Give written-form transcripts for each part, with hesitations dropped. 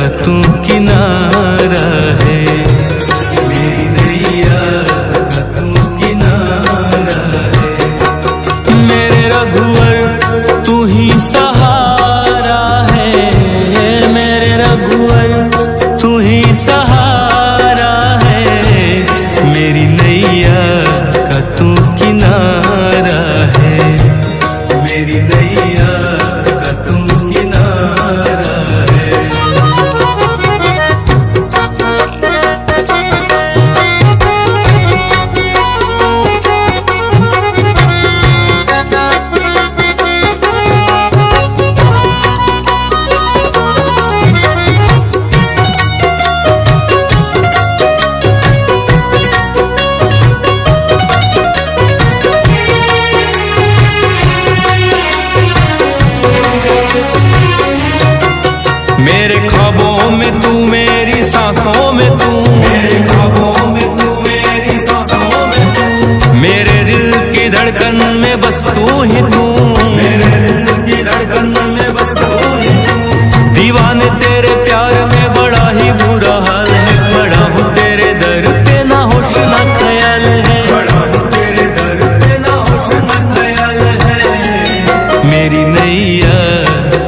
तू किनारा है, मेरी नैया का तू किनारा है। मेरे रघुवर तू ही सहारा है, मेरे रघुवर तू ही सहारा है। मेरी नैया का तू किनारा है, मेरी नैया का तू किनारा है। मेरे ख्वाबों में तू, मेरी सांसों में तू, मेरे ख्वाबों में तू, मेरी सांसों में तू, मेरे दिल की धड़कन में बस तू ही तू, मेरे दिल की धड़कन में बस तू ही तू। दीवाने तेरे प्यार में बड़ा ही बुरा हाल है, खड़ा हूँ तेरे दर पे ना होश ना ख्याल है, खड़ा हूँ तेरे दर पे ना होश ना ख्याल है। मेरी नैया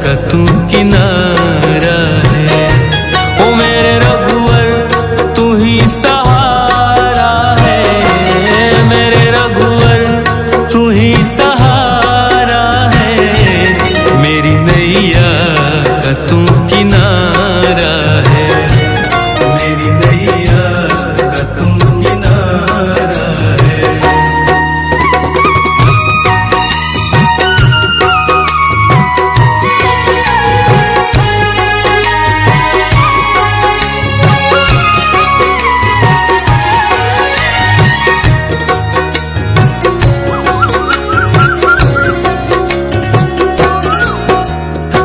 का तू किनारा है, ओ मेरे रघुवर तू ही सहारा है, मेरे रघुवर तू ही सहारा है। मेरी नैया का तू किनारा है, मेरी नैया का तू किनारा है।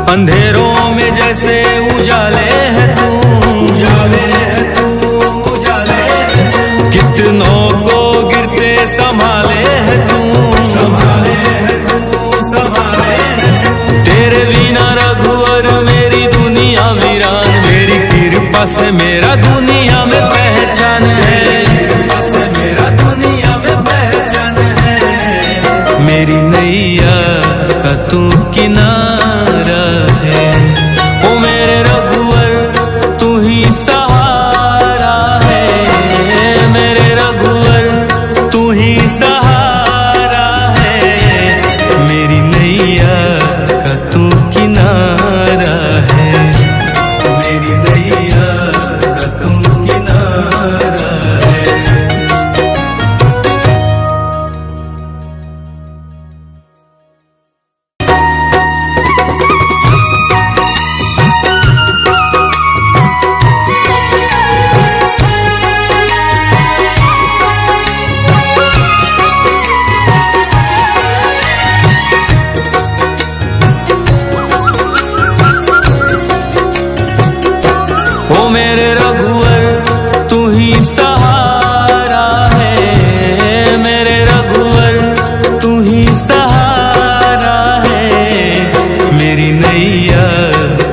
अंधेरों में जैसे उजाले है तू, उजाले है तू, उजाले है तू। कितनों को गिरते संभाले है तू, संभाले है तू, संभाले है तू। तेरे बिना रघुवर मेरी दुनिया वीरान, मेरी कृपा से मेरा दुनिया में पहचान है, कृपा से मेरा दुनिया में पहचान है। मेरी नैया का तू किनारा है, ओ मेरे रघुवर तू ही सहारा है, मेरे रघुवर तू ही सहारा है। मेरी नैया का तू किनारा है, मेरी नैया का तू किनारा है। ओ मेरे रघुवर तू ही सहारा है, मेरे रघुवर तू ही सहारा है। मेरी नैया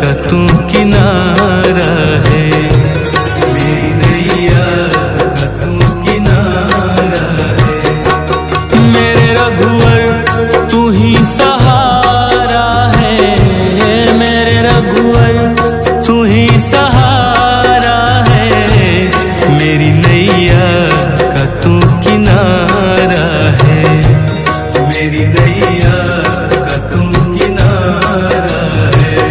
का तू किनारा है, मेरी नैया का तू किनारा है। मेरे रघुवर तू ही सहारा है, मेरे रघुवर तू ही सहारा है। मेरी नैया का तू किनारा है, मेरी नैया का तू किनारा है।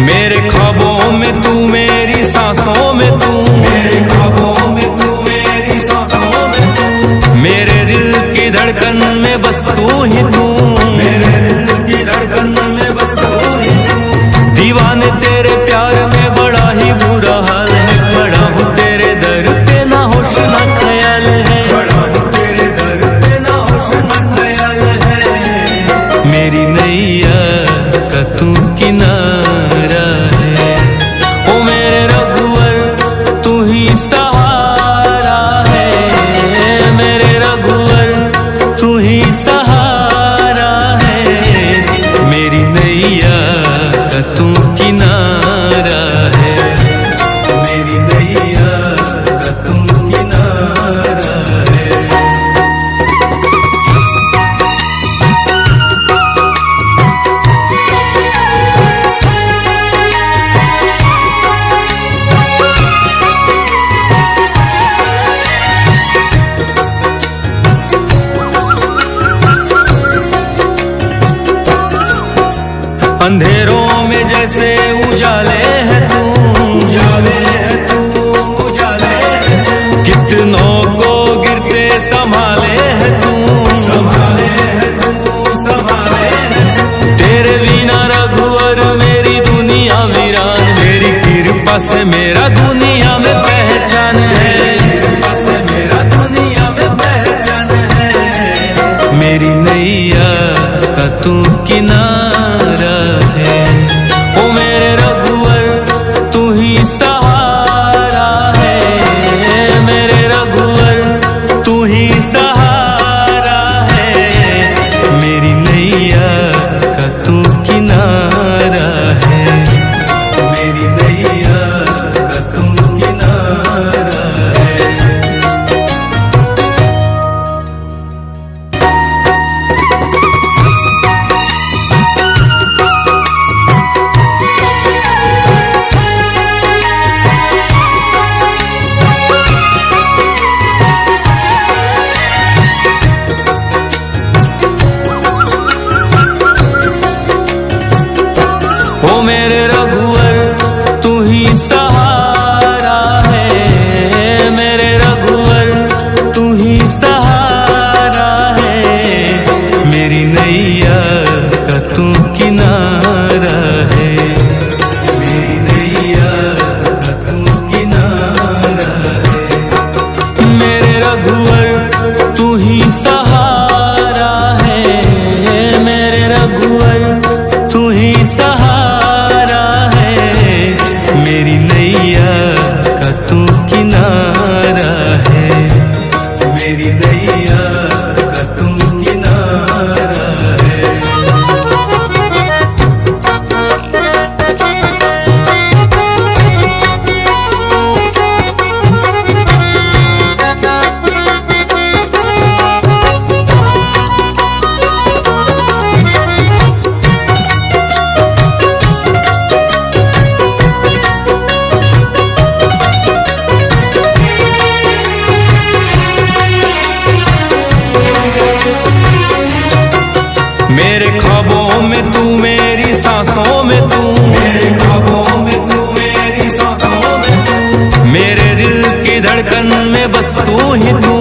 मेरे ख्वाबों में तू, मेरी सांसों में तू, मेरे ख्वाबों में तू, मेरी सांसों में तू, मेरे दिल की धड़कन में बस तू ही तू, मेरे दिल की धड़कन में बस तू ही तू। दीवाने तेरे प्यार में बड़ा ही बुरा हाल है, किनारा है, मेरी नैया का तू किनारा है। अंधेरों में जैसे उजाले है तू, उजाले है तू, उजाले है तू। कितनों को गिरते संभाले है तू, संभाले है तू, संभाले है तू। तेरे बिना रघुवर मेरी दुनिया वीरान, मेरी कृपा से मेरा दुनिया में पहचान है, कृपा से मेरा दुनिया में पहचान है। मेरी नैया का तू किनारा है, ओ मेरे रघुवर तू ही सहारा है, मेरे रघुवर तू ही सहारा है। मेरी नैया का तू किनारा है, मेरी नैया का तू किनारा है। ओ मेरे रघुवर तू ही सहारा है, मेरे रघुवर तू ही सहारा है। मेरी नैया का तू किनारा है, मेरी नैया का तू किनारा है। मेरे रघुवर तू ही सहारा है, मेरे रघुवर तू ही सहारा है। मेरी नैया का तू किनारा है, मेरी नैया का तू किनारा है। मेरे ख्वाबों में तू, मेरी सांसों में तू, मेरे ख्वाबों में तू, मेरी सांसों में तू। मेरे दिल की धड़कन में बस तू ही तू,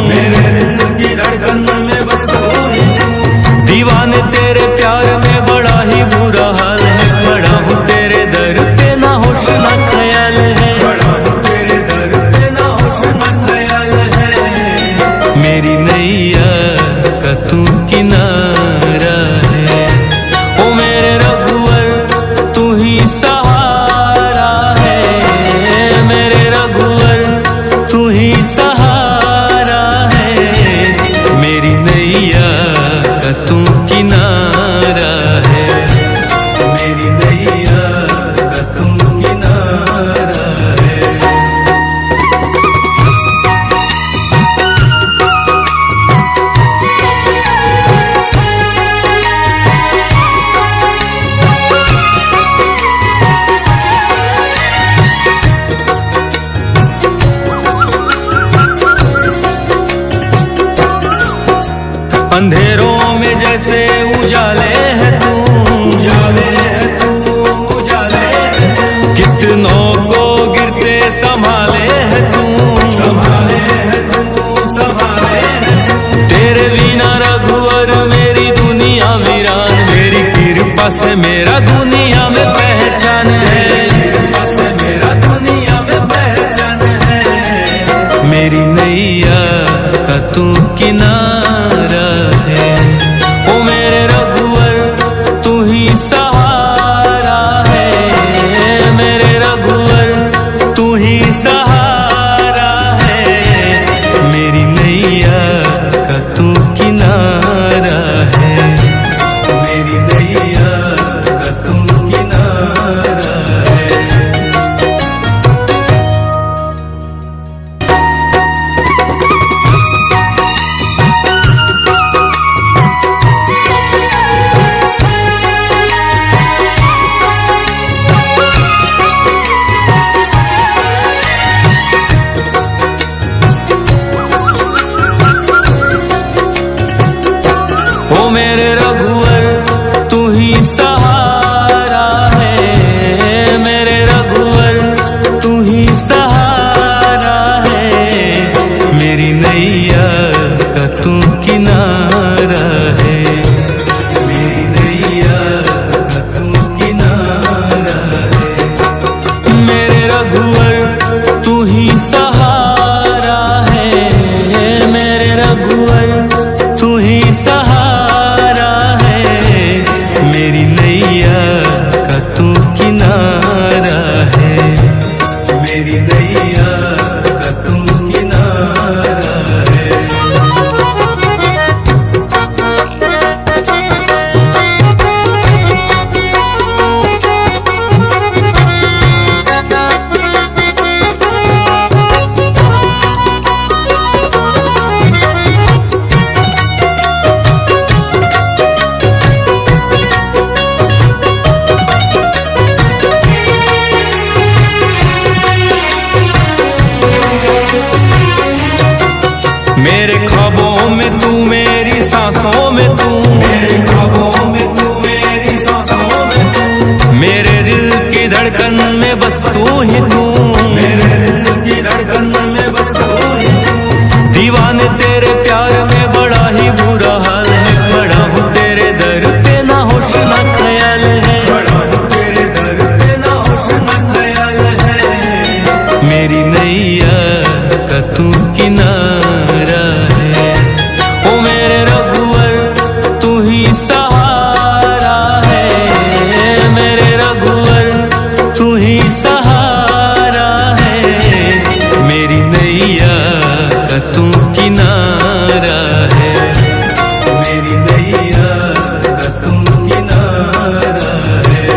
मेरे दिल की धड़कन में बस तू ही तू। दीवाने तेरे प्यार में बड़ा ही बुरा हाल है, खड़ा हूँ तेरे दर पे ना होश ना ख्याल है, खड़ा हूँ तेरे दर पे ना होश ना ख्याल है। मेरी नैया का तू किनारा है, ओ मेरे रघुवर तू ही सहारा है, मेरे रघुवर तू ही सहारा है। मेरी नैया का तू किनारा है, मेरी नैया का तू किनारा है। अंधेरों में जैसे उजाले है तू, उजाले है तू, उजाले है तू। कितनों को गिरते संभाले है तू, संभाले है तू, संभाले है तू। तेरे बिना रघुवर मेरी दुनिया वीरान, मेरी कृपा से मेरा दुनिया में पहचान है, कृपा से मेरा दुनिया में पहचान है। मेरी नैया का तू किनारा है, ओ मेरे रघुवर तू ही सहारा है, मेरे रघुवर तू ही सहारा है। मेरी नैया का तू किनारा है, मेरी नैया का तू किनारा रघुवर तू ही सहारा है, मेरे रघुवर तू ही सहारा है, मेरी नैया का तू किनारा है, मेरी नैया का तू किनारा है। मेरे ख्वाबों में तू, मेरी सांसों में तू, मेरे ख्वाबों में तू, मेरी सांसों में तू, मेरे दिल की धड़कन में बस तू ही तू, मेरे दिल की धड़कन में बस तू ही तू। दीवाने तेरे प्यार में बड़ा ही बुरा हाल है, खड़ा हूँ तेरे दर पे ना होश ना ख्याल है, खड़ा हूँ तेरे दर पे ना होश ना ख्याल है, मेरी नैया का तू किनारा है, ओ मेरे रघुवर तू ही सहारा है, मेरे रघुवर तू ही सहारा है, मेरी नैया का तू किनारा है, मेरी नैया का तू किनारा है।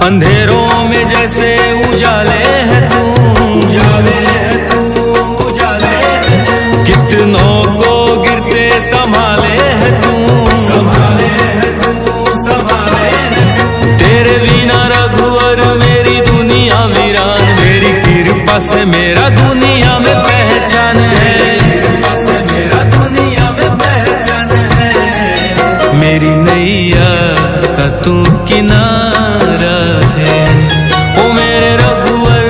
अंधेरों में जैसे उजाले है तू, उजाले है तू, उजाले है तू, कितनों को गिरते संभाले है तू, संभाले है तू, संभाले है तू। तेरे बिना रघुवर मेरी दुनिया वीरान, मेरी कृपा से मेरा दुनिया में पहचान है, कृपा से मेरा दुनिया में पहचान है, मेरी नैया का तू किनारा है, ओ मेरे रघुवर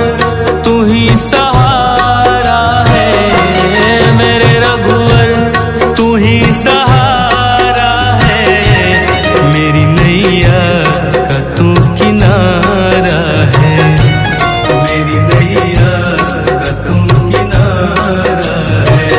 तू ही सहारा है, मेरे रघुवर तू ही सहारा है, मेरी नैया का तू किनारा है, मेरी नैया का तू किनारा है।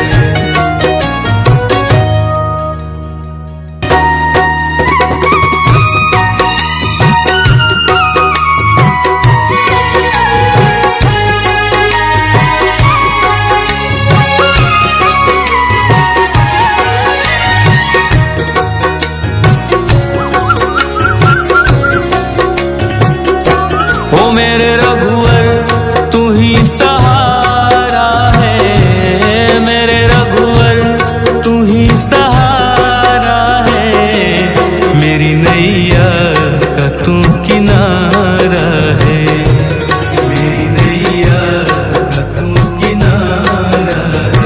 ओ मेरे रघुवर तू ही सहारा है, मेरे रघुवर तू ही सहारा है, मेरी नैया का तू किनारा है, मेरी नैया का तू किनारा है,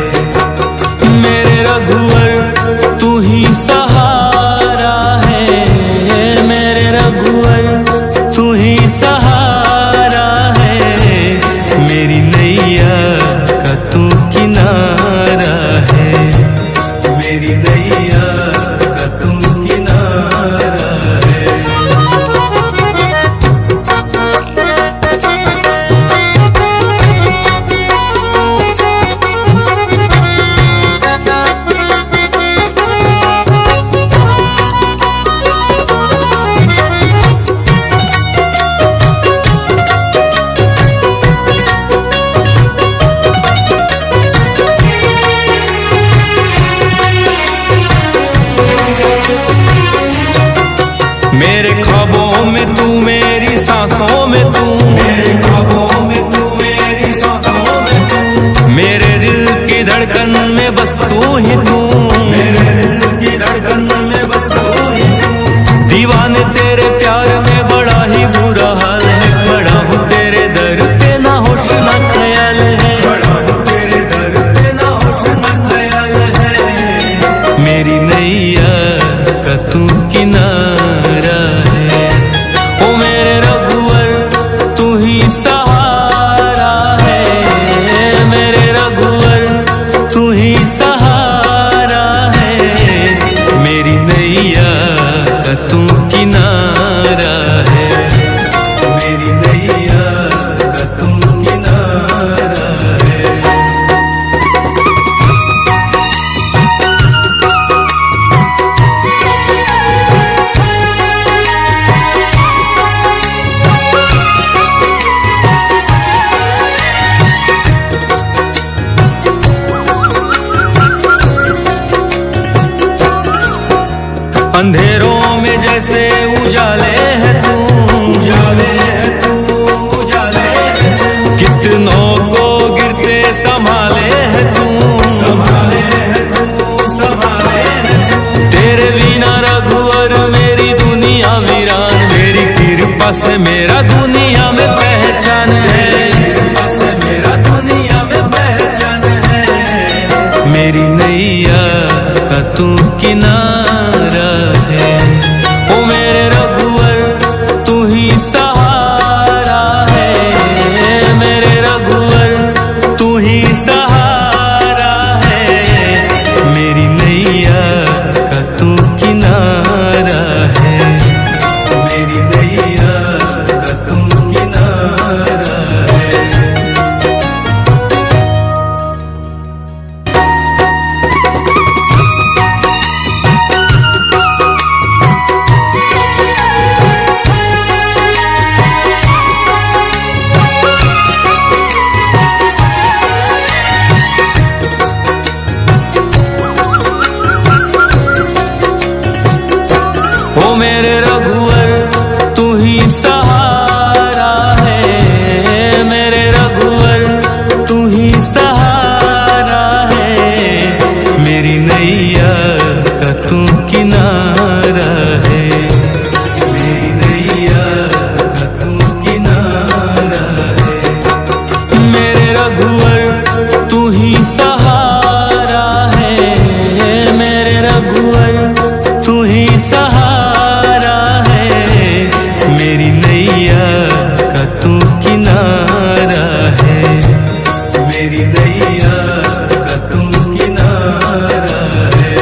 मेरे रघुवर तू ही सहारा है, मेरे रघुवर तू ही सहारा है, मेरी नैया का तू किनारा है, मेरी नैया का तू किनारा है। मेरे ख्वाबों में तू, मेरी सांसों में तू, मेरे ख्वाबों में तू, मेरी सांसों में तू, मेरे दिल की धड़कन में बस तू ही तू, मेरे दिल की धड़कन में बस तू ही तू। दीवाने तेरे प्यार में बड़ा ही बुरा हाल है, खड़ा हूँ तेरे दर पे ना होश ना ख्याल है, खड़ा हूँ तेरे दर पे ना होश ना ख्याल है, मेरी नैया का तू किनारा नैया का तू किनारा है, मेरी नैया का तू किनारा है। अंधेरों में जैसे उजाले है तू, उजाले है तू, उजाले है तू। कितनों को गिरते संभाले है तू, संभाले है तू, संभाले है तू। तेरे बिना रघुवर मेरी दुनिया वीरान, तेरी कृपा से मेरा दुनिया में पहचान है, कृपा से मेरा दुनिया में पहचान है। मेरी नैया का तू किनारा है, ओ मेरे रघुवर तू ही सहारा है, मेरे रघुवर तू ही सहारा है। मेरी नैया का तू किनारा है, मेरी नैया का तू किनारा है। ओ मेरे रघुवर तू ही सहारा है, मेरे रघुवर तू ही सहारा है। मेरी नैया का तू किनारा है, मेरी नैया का तू किनारा है। मेरे रघुवर तू ही सहारा है, मेरे रघुवर तू ही सहारा है। मेरी नैया का तू किनारा है, मेरी नैया का तू किनारा है।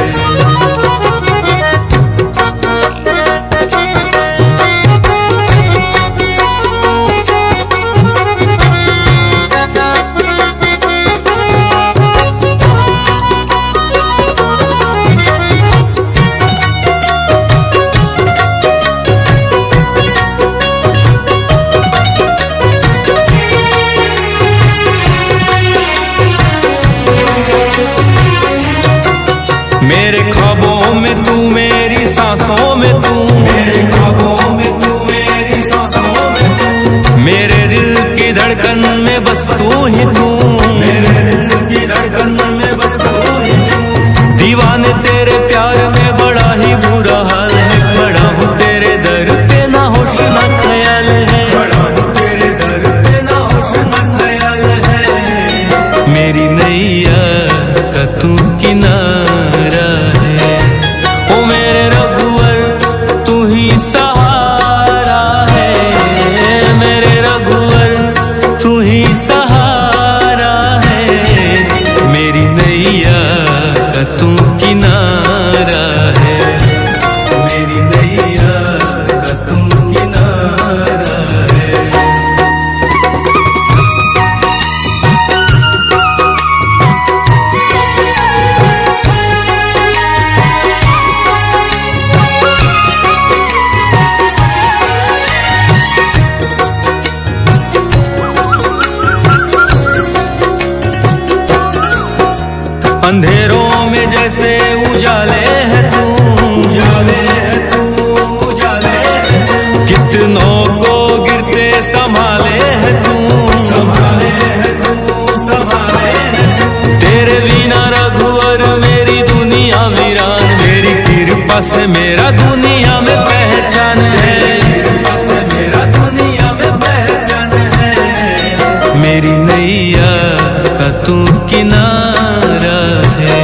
मेरे ख्वाबों में तू, मेरी सांसों में तू, मेरे ख्वाबों में तू, मेरी सांसों में तू। मेरे दिल की धड़कन में बस तू ही तू, मेरे दिल की धड़कन में बस तू ही तू। दीवाने तेरे प्यार में बड़ा ही बुरा हाल है, खड़ा हूँ तेरे दर पे ना होश ना ख्याल है, खड़ा हूँ तेरे दर पे ना होश ना ख्याल है। मेरी नैया का तू किनारा है, ओ मेरे रघुवर तू ही सहारा है, मेरे रघुवर तू ही सहारा है। मेरी नैया का तू किनारा है, मेरी नैया का तू किनारा है। अंधेरों में जैसे उजाले है तू, उजाले है तू, उजाले है तू। कितनों को गिरते संभाले है तू, संभाले है तू, संभाले है तू। तेरे बिना रघुवर मेरी दुनिया वीरान, तेरी कृपा से मेरा दुनिया में पहचान है, कृपा से मेरा दुनिया में पहचान है। मेरी नैया का तू किनारा है,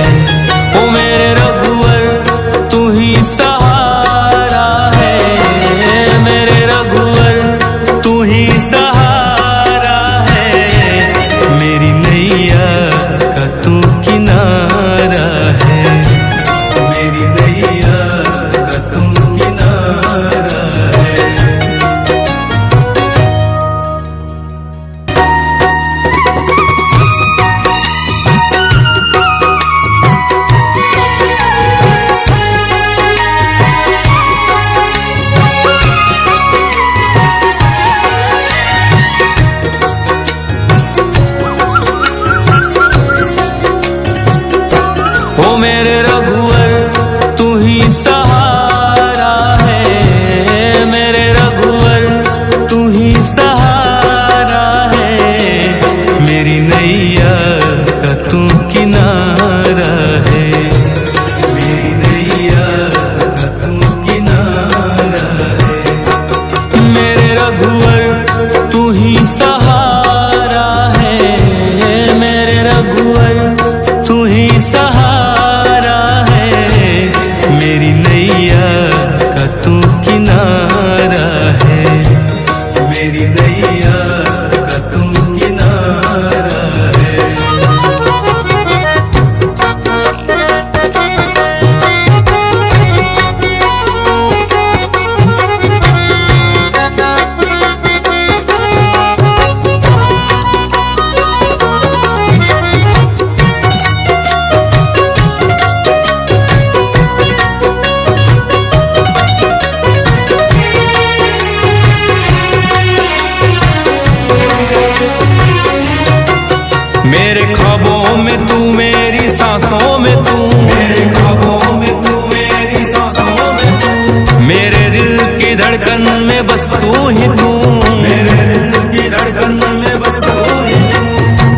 ओ मेरे रघुवर तू ही सहारा है, मेरे रघुवर तू ही सहारा है। मेरी नैया का तू किनारा है, मेरी नैया मेरे रघुवर तू ही सहारा है, मेरे रघुवर तू ही सहारा है, मेरी नैया का तू किनारा है, मेरी नैया का तू किनारा है। मेरे रघुवर तू ही सहारा है, मेरे रघुवर तू ही सहारा है, मेरी नैया का तू किनारा है, मेरी नैया का तू किनारा है। मेरे ख्वाबों में तू, मेरी सांसों में तू, मेरे ख्वाबों में तू, मेरी सांसों में तू, मेरे दिल की धड़कन में बस तू ही तू, मेरे दिल की धड़कन में बस तू ही तू।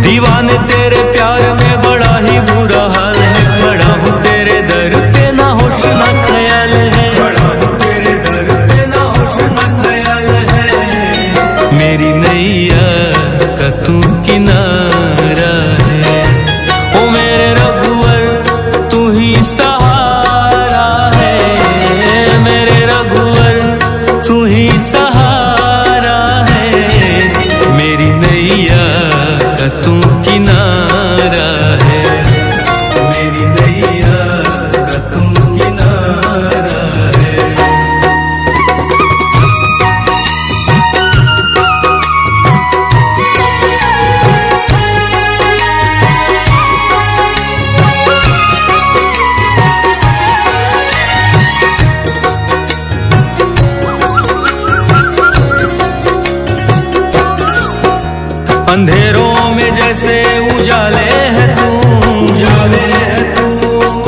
दीवाने तेरे प्यार में बड़ा ही बुरा हाल है, खड़ा हूँ तेरे दर पे ना होश ना ख्याल है, खड़ा हूँ तेरे दर पे ना होश ना ख्याल है, मेरी नैया का तू किनारा है। ओ मेरे रघुवर तू ही सहारा है, मेरे रघुवर तू ही सहारा है, मेरी नैया का तू किनारा है, मेरी नैया का तू किनारा है। अंधेरों में जैसे उजाले है तू, उजाले है तू,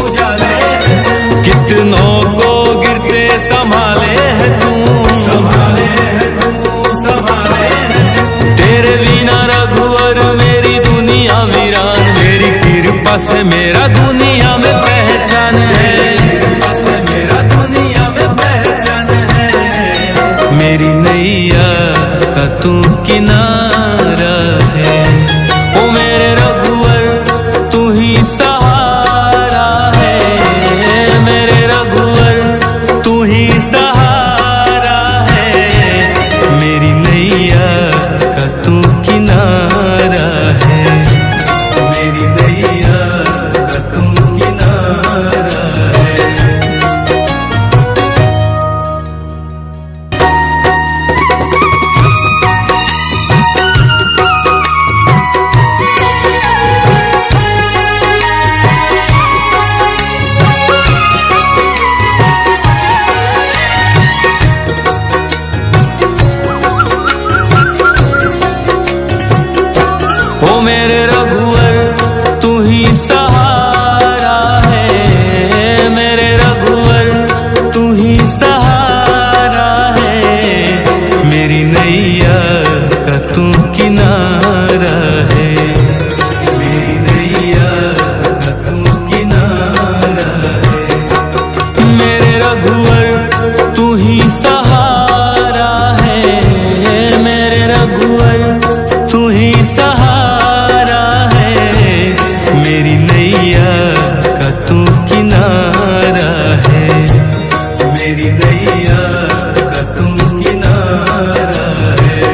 उजाले है तू, कितनों को गिरते संभाले है तू, संभाले है तू, संभाले है तू। तेरे बिना रघुवर मेरी दुनिया वीरान, मेरी कृपा से मेरा दुनिया में पहचान है, कृपा से मेरा दुनिया में पहचान है, मेरी नैया का तू किनारा है। ओ मेरे रघुवर तू ही सहारा है, मेरे रघुवर तू ही सहारा है, मेरी नैया का तू किनारा है, मेरी नैया का तू किनारा है। ओ मेरे रघुवर तू ही सहारा है, मेरे रघुवर तू ही सहारा है, मेरी नैया का तू किनारा है, मेरी नैया का तू किनारा है। मेरे रघुवर तू ही सहारा है, मेरे रघुवर तू ही सहारा है, मेरी नैया का तू किनारा है, मेरी नैया का तू किनारा है।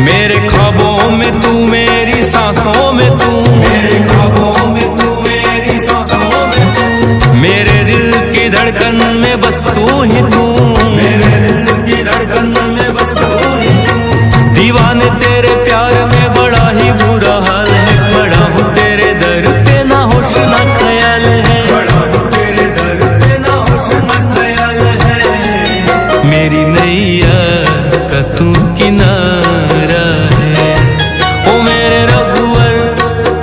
मेरे ख्वाबों में तू, मेरी सांसों में तू, मेरे ख्वाबों में तू, मेरी सांसों में तू, मेरे मेरी नैया का तू किनारा है। ओ मेरे रघुवर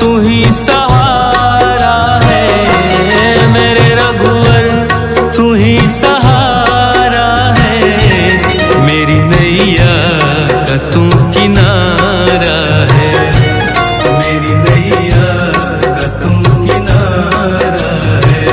तू ही सहारा है, मेरे रघुवर तू ही सहारा है। मेरी नैया का तू किनारा है, मेरी नैया का तू किनारा है।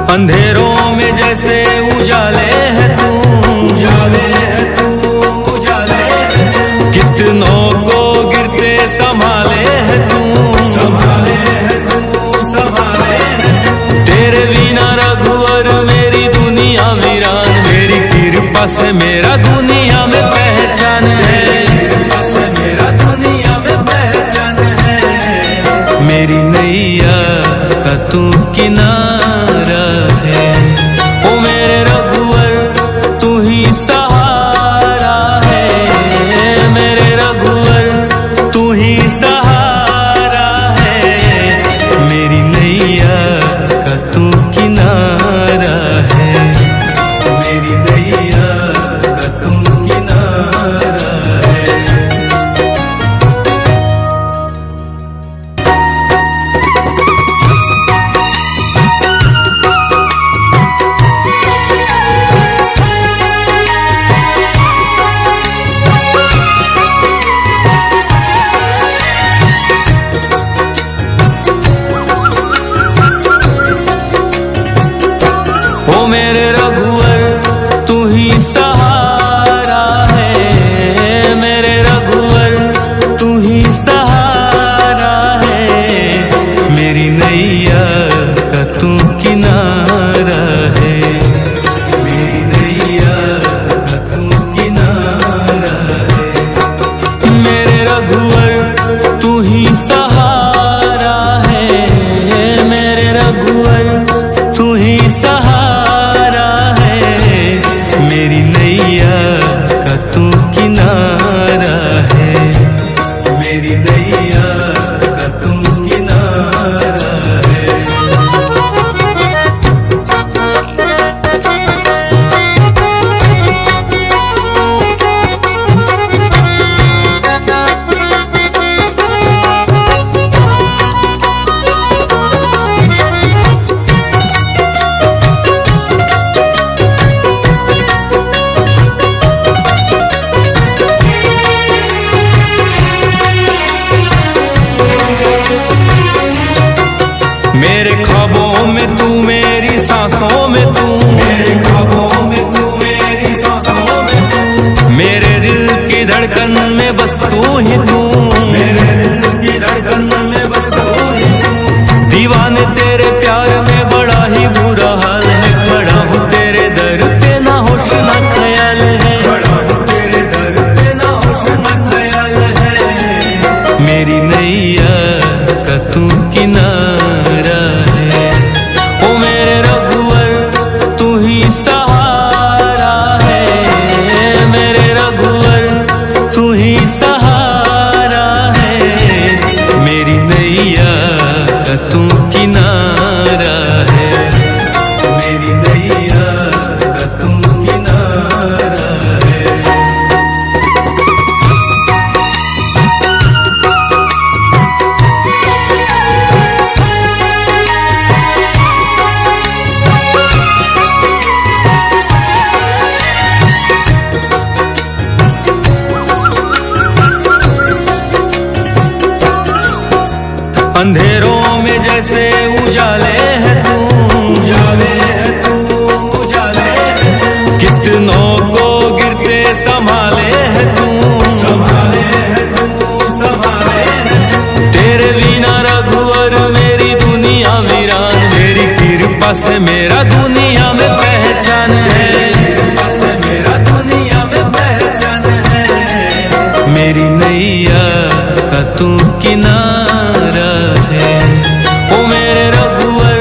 अंधेरों में जैसे उजाले है तू, उजाले है तू, उजाले है तू। कितनों को गिरते संभाले है तू, संभाले है तू, संभाले है तू। तेरे बिना रघुवर मेरी दुनिया वीरान, मेरी कृपा से मेरा दुनिया में पहचान है, कृपा से मेरा दुनिया में पहचान है। मेरी नैया का तू किनारा है। ओ मेरे रघुवर तू ही सहारा है, मेरे रघुवर तू ही सहारा है। मेरी नैया का तू किनारा है, मेरी नैया का तू किनारा है। ओ मेरे रघुवर तू ही सहारा है, मेरे रघुवर तू ही सहारा है। मेरी नैया का तू किनारा है, मेरी नैया का तू किनारा है। मेरे रघुवर तू ही सहारा है, मेरे रघुवर तू ही सहारा है। मेरी नैया का तू किनारा है, मेरी नैया का तू किनारा है। मेरे ख्वाबों में तू, मेरी सांसों में तू, मेरे ख्वाबों में तू, मेरी सांसों में तू। मेरे दिल की धड़कन में बस तू ही तू, मेरे दिल की धड़कन में बस तू ही तू। दीवाने तेरे प्यार में बड़ा ही बुरा हाल है, खड़ा हूँ तेरे दर पे ना होश ना ख्याल है, खड़ा हूँ तेरे दर पे ना होश ना ख्याल है। मेरी नैया का तू किनारा है। ओ मेरे रघुवर तू ही सहारा है, मेरे रघुवर तू ही सहारा है। मेरी नैया का तू किनारा है, मेरी नैया का तू किनारा है। अंधेरों में जैसे उजाले है तू, उजाले है तू, उजाले है तू। कितनों को गिरते संभाले है तू, संभाले है तू, संभाले है तू। तेरे बिना रघुवर मेरी दुनिया वीरान, मेरी कृपा से मेरा दुनिया में पहचान है, कृपा से मेरा दुनिया में पहचान है। मेरी नैया का तू किनारा है। ओ मेरे रघुवर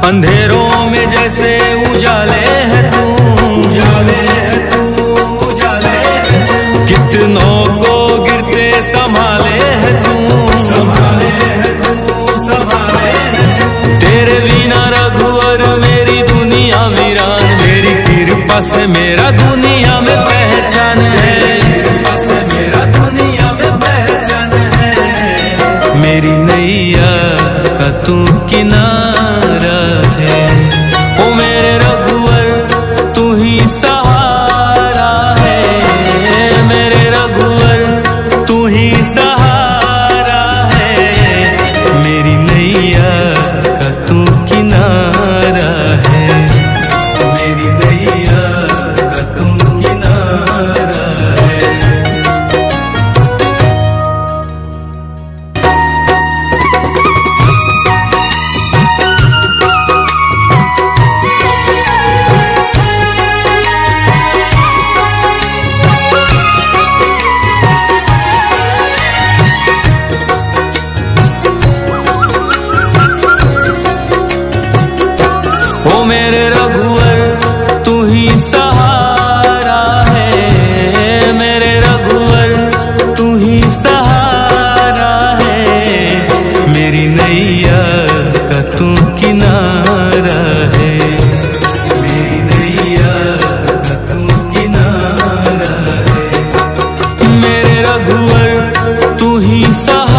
अंधेरों में जैसे उजाले है तू, उजाले है तू, उजाले है तू। कितनों को गिरते संभाले है तू, संभाले है तू, संभाले है तू। तेरे बिना रघुवर मेरी दुनिया वीरान, तेरी कृपा से मेरा दुनिया में पहचान है, कृपा से मेरा दुनिया में पहचान है। मेरी नैया का तू किनारा है, ओ मेरे रघुवर तू ही सहारा है, मेरे रघुवर तू ही सहारा है। मेरी नैया का तू किनारा है, मेरी नैया का तू किनारा है। ओ मेरे रघुवर तू ही सहारा है, मेरे रघुवर तू ही सहारा है। मेरी नैया का तू किनारा है, मेरी नैया का तू किनारा है। मेरे रघुवर तू ही सहारा